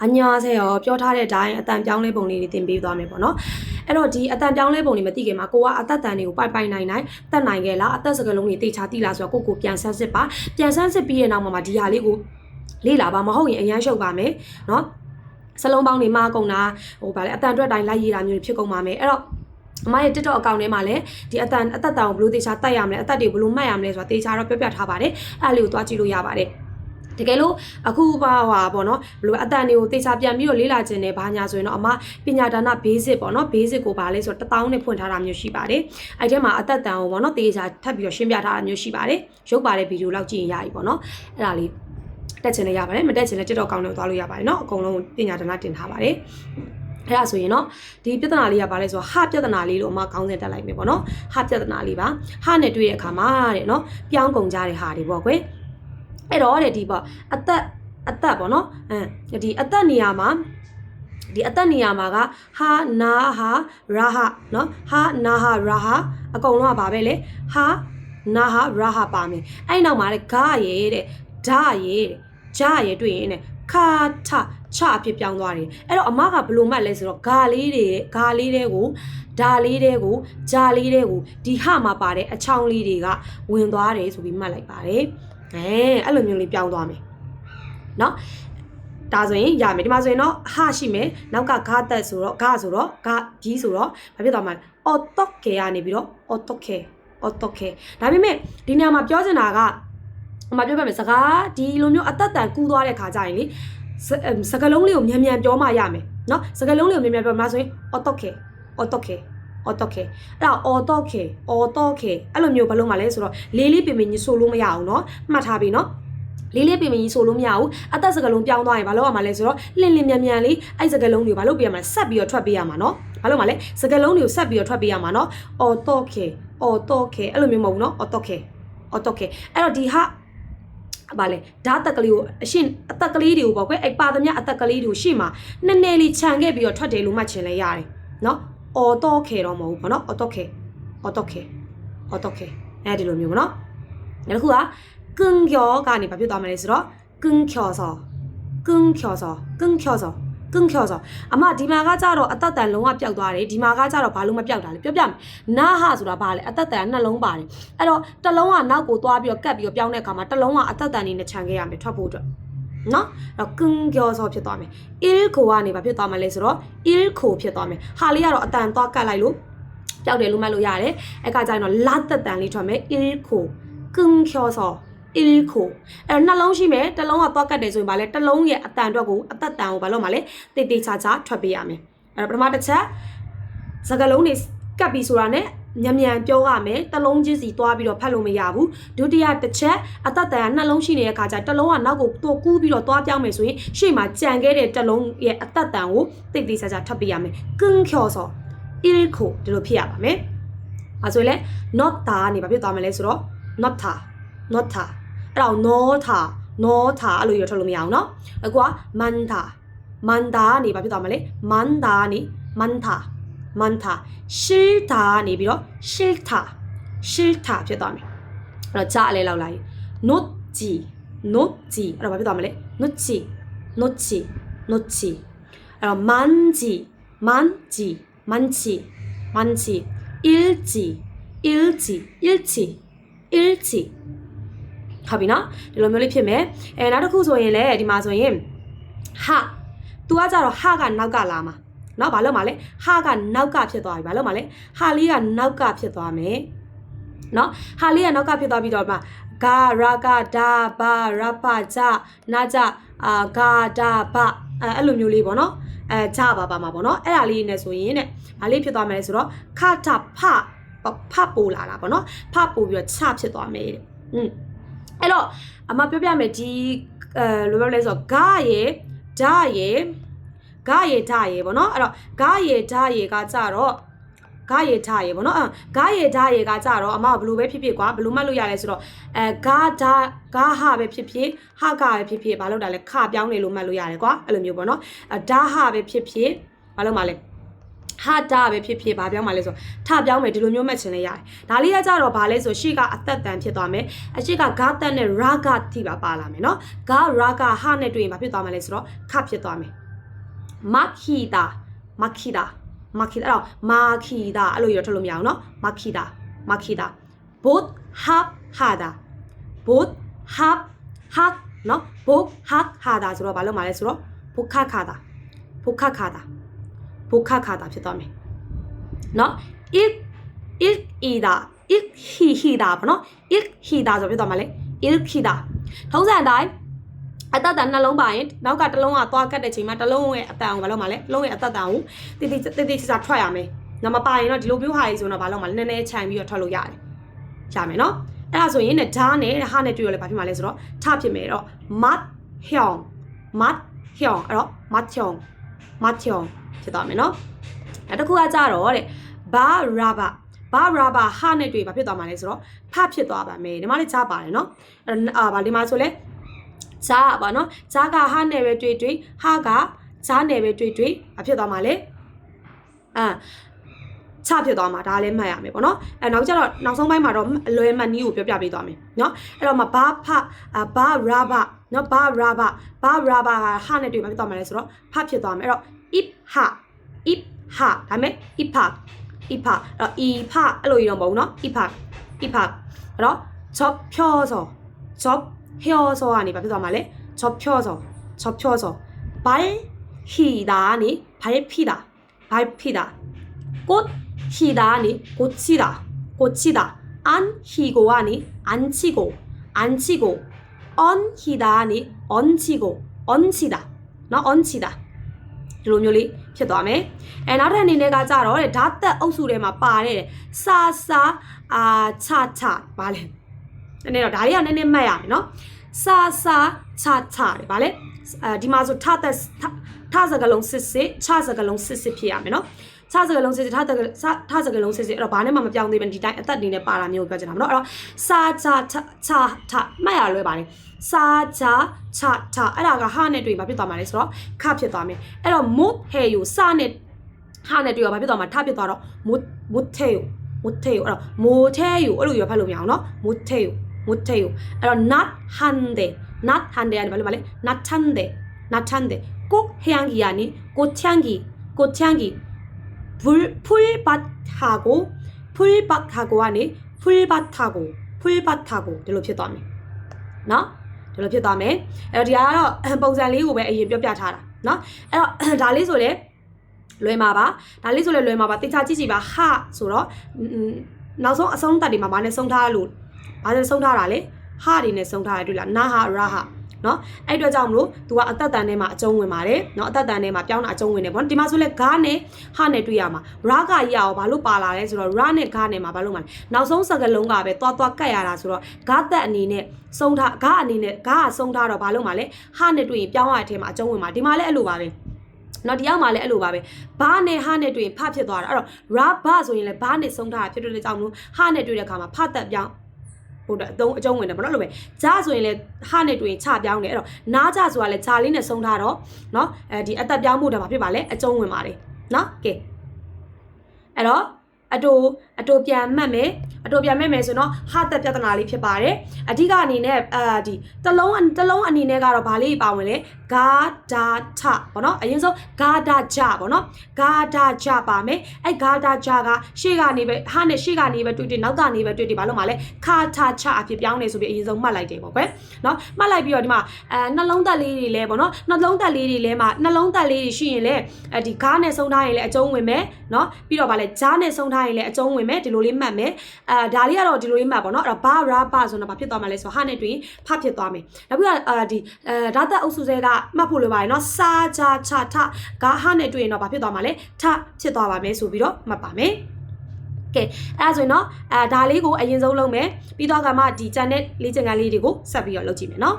안녕하세요ပြောထားတဲ့အတိုင်းအတန်ပြောင်းလဲပုံလေးတွေသင်ပေးသွားမယ်ပေါ့နော်အဲ့တော့ဒီအတန်ပြောင်းလဲပုံလေးမသိခင်မှာကိုကအသက်တန်တွေကိုပိုင်နိုင်တတ်နိုင်ခဲ့လားအသက်စကလုံးတွေတေချာတိလားဆိုတော့ကိုပြန်ဆန်းစစ်ပါပြန်ဆန်းစစ်ပြီးတဲ့နောက်မှာဒီဟာလေးကိုလေ့လာပါမဟုတ်ရင်အရန်ရှုပ်ပါမယ်နော်စလုံးပေါင်းတွေမှာကုန်တာဟိုဗာလေအတန်အတွက်တိုင်းလိုက်ရတာမျိုးဖြစ်ကုန်ပါမယ်အဲ့တော့အမရဲ့ TikTok account ထဲမှာလည်းဒီအသက်တန်ကိုဘယ်လိုတေချာတတ်ရမလဲအသက်တွေဘယ်လိုမှတ်ရမလဲဆိုတာတေချာတော့ပြထားပါတယ်အဲ့လေးကိုသွားကြည့်လို့ရပါတယ်တကယ်လို့အခုပါဟွာပေါ့နော်ဘယ်လိုအတန်တွေကိုတေချာပြန်ပြီးတော့လေးလာခြင်းနဲ့ဘာညာဆိုရင်တော့အမပညာဒါန basic ပေါ့နော် basic ကိုပါလဲဆိုတော့1000နဲ့ဖွင့်ထားတာမျိုးရှိပါတယ်အဲ့ထဲမှာအသက်တန်ကိုပေါ့နော်တေချာထပ်ပြီးတော့ရှင်းပြထားတာမျိုးရှိပါတယ်ရုပ်ပါတဲ့ဗီဒီယိုလောက်ကြည့်ရင်ရပြီပေါ့နော်အဲ့ဒါလေးတက်ချင်လည်းရပါတယ်မတက်ချင်လည်း TikTok account နဲ့သွားလို့ရပါတယ်နော်အကုန်လုံးပညာဒါနတင်ထားပါတယ်အဲ့ဒါဆိုရင်တော့ဒီပြဿနာလေးကဘာလဲဆိုတော့ဟာပြဿနာလေးလို့အမကောင်းစင်တက်လိုက်မယ်ပေါ့နော်ဟာပြဿနာလေးပါဟာနဲ့တွေ့တဲ့အခါမှာတဲ့နော်ပြောင်းကုန်ကြတဲ့ဟာတွေပေါ့ကွယ်အဲ့တော့တဲ့ဒီပေါ့အသက်ပေါ့နော်ဒီအသက်နေရာမှာကဟာနာဟာရာဟာနော်ဟာနာဟာရာဟာအကုန်လုံးကဘာပဲလဲဟာနာဟာရာဟာပါမယ်အဲ့နောက်မှာလေဂါရဲ့တဲ့ဓာရဲ့ဂျာရဲ့တွေ့ရင်တဲ့ခါထချအဖြစ်ပြောင်းသွားတယ်အဲ့တော့အမကဘယ်လိုမှတ်လဲဆိုတော့ဂါလေးတဲ့ကိုဓာလေးတဲ့ကိုဂျာလေးတဲ့ကိုဒီဟမှာပါတဲ့အချောင်းလေးတွေကဝင်သွားတယ်ဆိုပြီးမှတ်လိုက်ပါတယ်အဲ့လိုမျိုးလေးပြောင်းသွားမယ်เนาะဒါဆိုရင်ရမယ်ဒီမှာဆိုရင်တော့ဟရှိမယ်နောက်ကဂါတက်ဆိုတော့ဂါဆိုတော့ဂါကြီးဆိုတော့ဘာဖြစ်သွားမှာလဲအော်တော့ကေကနေပြီးတော့အော်တော့ကေဒါပေမဲ့ဒီနေရာမှာပြောချင်တာကအမပြောပြမယ်စကားဒီလိုမျိုးအသက်တန်ကူးသွားတဲ့ခါကျရင်လေစကားလုံးလေးကိုမြန်ပြောမှရမယ်เนาะစကားလုံးလေးကိုမြန်ပြောမှာဆိုရင်အော်တော့ကေအဲ့ဒါအော်တော့ကေအဲ့လိုမျိုးဘာလို့မှလဲဆိုတော့လေးပင်ကြီးဆိုလို့မရအောင်เนาะမှတ်ထားပြီเนาะလေးပင်ကြီးဆိုလို့မရဘူးအသက်စကလုံးပြောင်းသွားရင်ဘာလို့ရမှာလဲဆိုတော့လင်းမြန်လေးအဲ့စကလုံးတွေကိုဘာလို့ပြရမှာလဲဆက်ပြီးတော့ထွက်ပေးရမှာเนาะဘာလို့မှလဲစကလုံးတွေကိုဆက်ပြီးတော့ထွက်ပေးရမှာเนาะအော်တော့ကေအဲ့လိုမျိုးမဟုတ်ဘူးเนาะအော်တော့ကေအဲ့တော့ဒီဟာဘာလဲဓာတ်တက်ကလေးကိုအရှင်အသက်ကလေးတွေကိုပေါ့ကွယ်အဲ့ပါသမျှအသက်ကလေးတွေကိုရှေ့မှာနည်းနည်းလေးခြံခဲ့ပြီးတော့ထွက်တယ်လို့မှတ်ချင်လဲရတယ်เนาะအော်တော့ခေတော့မဟုတ်ဘူးပေါ့နော်အော်တော့ခေအဲဒီလိုမျိုးပေါ့နော်နောက်တစ်ခုကကင်းကျော်ကနေဘာဖြစ်သွားမလဲဆိုတော့ကင်းကျော်စောအမဒီမှာကကြတော့အသက်တန်လုံးဝပျောက်သွားတယ်ဒီမှာကကြတော့ဘာလို့မပျောက်တာလဲပြောပြမယ်နာဟဆိုတာဘာလဲအသက်တန်နှလုံးပါတယ်အဲ့တော့တစ်လုံးကနောက်ကိုသွားပြီးတော့ကတ်ပြီးတော့ပြောင်းတဲ့အခါမှာတစ်လုံးကအသက်တန်နေနဲ့ခြံခဲ့ရမယ်ထွက်ဖို့အတွက်နော်အဲ့တော့ကင်းကျော်စောဖြစ်သွားမယ် il ကိုကနေဘာဖြစ်သွားမလဲဆိုတော့ il ကိုဖြစ်သွားမယ်ဟာလေးကတော့အတန်သွားကတ်လိုက်လို့ပျောက်တယ်လို့မှတ်လို့ရတယ်အဲ့ကကြရင်တော့လာသက်တန်လေးထွက်မယ် il ကိုကင်းကျော်စော il ကိုအဲ့နှလုံးရှိမယ်တစ်လုံးကသွားကတ်တယ်ဆိုရင်ဗာလဲတစ်လုံးရဲ့အတန်အတွက်ကိုအသက်တန်ကိုဘာလို့မှလဲတေချာထွက်ပေးရမယ်အဲ့တော့ပထမတစ်ချက်စကားလုံးတွေကတ်ပြီးဆိုတာနဲ့မြန်ပြောရမယ်တစ်လုံးချင်းစီသွားပြီးတော့ဖတ်လို့မရဘူးဒုတိယတစ်ချက်အသက်တန်ကနှလုံးရှိနေတဲ့အခါကျတစ်လုံးကနောက်ကိုတော့ကူးပြီးတော့သွားပြောင်းမယ်ဆိုရင်ရှေ့မှာကြံခဲ့တဲ့တစ်လုံးရဲ့အသက်တန်ကိုတေချာထပ်ပေးရမယ်ကင်းချောစော il ကိုဒီလိုဖြစ်ရပါမယ်အဲဆိုရင်လဲ not တာကနေဘာဖြစ်သွားမလဲဆိုတော့ not တာအဲ့တော့ no တာအဲ့လိုရထွက်လို့မရအောင်เนาะအခုက man တာနေဘာဖြစ်သွားမလဲ man တာနေ man တာ싫다နေပြီးတော့ 싫다ဖြစ်သွားမယ်အဲ့တော့ကြာအလဲလောက်လိုက် 놓지အဲ့တော့ဘာဖြစ်သွားမလဲ 놓지အဲ့တော့ 많지 일지ဟုတ်ပြီနော်ဒီလိုမျိုးလေးဖြစ်မယ်နောက်တစ်ခုဆိုရင်လည်းဒီမှာဆိုရင်ဟာ तू ကကြတော့ဟာကနောက်ကလာမှာနော်ဘာလို့မလဲဟာကနောက်ကဖြစ်သွားပြီဘာလို့မလဲဟာလေးကနောက်ကဖြစ်သွားမယ်နော်ဟာလေးကနောက်ကဖြစ်သွားပြီးတော့မှဂါရာဂဒါဘာရပဂျနာဂျဂါဒါဘအဲ့လိုမျိုးလေးပေါ့နော်ဂျပါပါမှာပေါ့နော်အဲ့ဒါလေးနဲ့ဆိုရင်တဲ့ဘာလေးဖြစ်သွားမယ်လဲဆိုတော့ခထဖပိုလာတာပေါ့နော်ဖပိုပြီးတော့ချဖြစ်သွားမယ်တဲ့အဲ့တော့အမပြောပြမယ်ဒီလိုပြောလဲဆိုတော့ဂါရဲ့ဓာရဲ့ပေါ့နော်အဲ့တော့ဂါရဲ့ဓာရဲ့ကကြတော့ဂါရဲ့ဓာရဲ့ပေါ့နော်ဂါရဲ့ဓာရဲ့ကကြတော့အမဘယ်လိုပဲဖြစ်ကွာဘယ်လိုမှတ်လို့ရလဲဆိုတော့ဂါဟာပဲဖြစ်ဟာကပဲဖြစ်ဘာလို့တာလဲခပြောင်းနေလို့မှတ်လို့ရတယ်ကွာအဲ့လိုမျိုးပေါ့နော်ဓာဟာပဲဖြစ်ဘာလို့မှလဲဟာတာပဲဖြစ်ဘာပြောင်းမှလဲဆိုထပြောင်းမယ်ဒီလိုမျိုးမှတ်ချင်လဲရတယ်ဒါလေးကကြတော့ဘာလဲဆိုရှေ့ကအသက်တန်ဖြစ်သွားမယ်အရှိကဂါတက်နဲ့ရာဂတိပါလာမယ်နော်ဂါရာဂဟာနဲ့တွေ့ရင်ဘာဖြစ်သွားမလဲဆိုတော့ခဖြစ်သွားမယ် makida makida makida အဲ့တော့ makida အဲ့လိုရထုတ်လို့မရအောင်နော် makida makida both hab hada both hab hak နော် both hak hada ဆိုတော့ဘာလို့မလဲဆိုတော့ bukha khada bukha khada bukha khada ဖြစ်သွားမယ်နော် ik ida ik hida ပေါ့နော် ik hida ဆိုဖြစ်သွားမှာလေ ik hida ထုံးစံအတိုင်းအတ္တတန်နှလုံးပါရင်နောက်ကတစ်လုံးကသွားကတ်တဲ့ချိန်မှာတစ်လုံးရဲ့အတန်ကိုဘာလို့မလဲလုံးရဲ့အတ္တတန်ကိုတိချာထွက်ရမယ်။နော်မပါရင်တော့ဒီလိုမျိုးဟာကြီးဆိုတော့ဘာလို့မလဲနည်းနည်းခြံပြီးတော့ထွက်လို့ရတယ်။ရမယ်နော်။အဲ့ဒါဆိုရင်နဲ့ဓာနဲ့ဟာနဲ့တွေ့ရလဲဘာဖြစ်မှာလဲဆိုတော့ထဖြစ်မယ်တော့ mat hyong mat hyong အဲ့တော့ mat hyong mat hyong ဖြစ်သွားမယ်နော်။အဲ့တခုကကြတော့တဲ့ ba raba ba raba ဟာနဲ့တွေ့ဘာဖြစ်သွားမှာလဲဆိုတော့ဖဖြစ်သွားပါမယ်။ဒီမှာလည်းကြားပါတယ်နော်။အဲ့ဗာဒီမှာဆိုလဲဂျာပါနော်ဂျာကဟာနယ်ပဲတွေ့ဟာကဂျာနယ်ပဲတွေ့အဖြစ်သွားမှာလေချဖြစ်သွားမှာဒါလည်းမှတ်ရမယ်ပေါ့နော်နောက်ကျတော့နောက်ဆုံးပိုင်းမှာတော့အလွယ်မှတ်နည်းကိုပြောပြပေးသွားမယ်နော်အဲ့တော့မဘာဖဘာရာဘနော်ဘာရာဘဟာနဲ့တွေ့မှာဖြစ်သွားမှာလဲဆိုတော့ဖဖြစ်သွားမယ်အဲ့တော့ if ha ဒါမဲ့ if ha အဲ့တော့ if ha အဲ့လိုရတော့မဟုတ်နော် if ha အဲ့တော့ job ဖြောစော job 헤어서 아니 봐ဖြစ်သွားမှာလေ접혀서 발히다 아니 발피다 꽃 히다 아니 고치다 안 히고 아니 안치고 언 히다 아니 얹히다 너 얹히다 ဒီလိုမျိုးလေးဖြစ်သွားမယ်အဲနောက်တစ်အနေနဲ့ကကြတော့တဲ့ဓာတ်သက်အုပ်စုထဲမှာပါတဲ့စာချပါလဲနည်းနည်းတော့ဒါလေးကနည်းနည်းမှတ်ရမယ်နော်စာချတယ်ဗာလဲဒီမှာဆိုထစကလုံးစစ်ချစကလုံးစစ်ဖြစ်ရမယ်နော်ချစကလုံးစစ်ထစကလုံးစစ်အဲ့တော့ဘာနဲ့မှမပြောင်းသေးဘူးဒီတိုင်းအသက်နေနဲ့ပါတာမျိုးပြောချင်တာမနော်အဲ့တော့စာချမှတ်ရလွယ်ပါလေစာချအဲ့ဒါကဟာနဲ့တွေ့မှာဖြစ်သွားမှာလေဆိုတော့ခဖြစ်သွားမယ်အဲ့တော့ mut he you စာနဲ့ဟာနဲ့တွေ့ရဘာဖြစ်သွားမှာထဖြစ်သွားတော့ mut he you အဲ့တော့ mote you အဲ့လိုရဖတ်လို့မရအောင်နော် mote youအဲ့တော့ not hande အဲ့ဘာလို့မလဲ not hande 꼭 해양기 아니 꽃향기 풀밭하고 아니 풀밭하고ဒီလိုဖြစ်သွားမယ်နော်ဒီလိုဖြစ်သွားမယ်အဲ့တော့ဒီကတော့ပုံစံလေးကိုပဲအရင်ပြောပြထားတာနော်အဲ့တော့ဒါလေးဆိုလေလွယ်မှာပါတေချာကြည့်ပါဟာဆိုတော့နောက်ဆုံးအဆုံးသတ်တွေမှာဘာနဲ့ဆုံးထားလို့ဘာနဲ့ဆုံးထားတာလဲဟာတွေနဲ့ဆုံးထားရတွေ့လားနာဟာရာဟာနော်အဲ့အတွက်ကြောင့်မလို့ तू ကအသက်တန်ထဲမှာအကျုံးဝင်ပါတယ်နော်အသက်တန်ထဲမှာပြောင်းတာအကျုံးဝင်တယ်ပေါ့ဒီမှာဆိုလဲဂါနဲ့ဟာနဲ့တွေ့ရမှာရာကကြီးအောင်ဘာလို့ပါလာလဲဆိုတော့ရာနဲ့ဂါနဲ့မှာဘာလို့မှလဲနောက်ဆုံးစကားလုံးကပဲသွားကတ်ရတာဆိုတော့ဂါသက်အနေနဲ့ဆုံးထားဂါအနေနဲ့ဂါကဆုံးထားတော့ဘာလို့မှလဲဟာနဲ့တွေ့ရင်ပြောင်းရတဲ့အထဲမှာအကျုံးဝင်မှာဒီမှာလဲအဲ့လိုပါပဲနော်ဒီရောက်မှာလည်းအဲ့လိုပါပဲဘာနဲ့ဟာနဲ့တွေ့ရင်ဖဖြစ်သွားတာအဲ့တော့ရာဘဆိုရင်လည်းဘာနဲ့ဆုံးထားတာဖြစ်တဲ့ကြောင့်မလို့ဟာနဲ့တွေ့တဲ့အခါမှာဖသက်ပြောင်းဟုတ်တယ်အကျုံးဝင်တယ်ပေါ့နော်အဲ့လိုပဲဂျာဆိုရင်လည်းဟာနဲ့တွေ့ရင်ချပြောင်းတယ်အဲ့တော့နားကြဆိုတာလည်းဂျာလေးနဲ့ဆုံးထားတော့နော်ဒီအသက်ပြောင်းမှုတော့ဘာဖြစ်ပါလဲအကျုံးဝင်ပါတယ်နော်ကဲအဲ့တော့အတူပြန်မှတ်မယ်ဆိုတော့ဟာသက်ပြဿနာလေးဖြစ်ပါတယ်အဓိကအနေနဲ့ဒီတလုံးအနေနဲ့ကတော့ဗာလေးပါဝင်လေဂါဒါထပေါ့နော်အရင်ဆုံးဂါဒါဂျပေါ့နော်ဂါဒါဂျပါမယ်အဲ့ဂါဒါဂျကရှေ့ကနေပဲဟာနဲ့ရှေ့ကနေပဲတွေ့နောက်ကနေပဲတွေ့ဘာလို့မှလဲခါထချအဖြစ်ပြောင်းနေဆိုပြီးအရင်ဆုံးမှတ်လိုက်တယ်ပေါ့ကွယ်နော်မှတ်လိုက်ပြီးတော့ဒီမှာနှလုံးသက်လေးတွေလဲပေါ့နော်နှလုံးသက်လေးတွေလဲမှာနှလုံးသက်လေးတွေရှိရင်လဲဒီဂါနဲ့ဆုံးထားရင်လဲအကျုံးဝင်မယ်နော်ပြီးတော့ဗာလဲဂျာနဲ့ဆုံးထားရင်လဲအကျုံးဝင်မယ်ဒီလိုလေးမှတ်မယ်ဒါလေးကတော့ဒီလိုလေးမှတ်ပေါ့နော်အဲ့တော့ဘာရာဘဆိုတော့ဘာဖြစ်သွားမှာလဲဆိုဟာနဲ့တွေ့ဖဖြစ်သွားမယ်နောက်ပြီးတော့ဒီဓာတ်သက်အုပ်စုစဲကမှတ်ဖို့လိုပါတယ်နော်စာချချထကဟာနဲ့တွေ့ရင်တော့ဘာဖြစ်သွားမှာလဲထဖြစ်သွားပါမယ်ဆိုပြီးတော့မှတ်ပါမယ်ကဲအဲ့ဒါဆိုရင်တော့ဒါလေးကိုအရင်ဆုံးလုပ်မယ်ပြီးတော့ကမှဒီကျန်တဲ့လေ့ကျင့်ခန်းလေးတွေကိုဆက်ပြီးတော့လုပ်ကြည့်မယ်နော်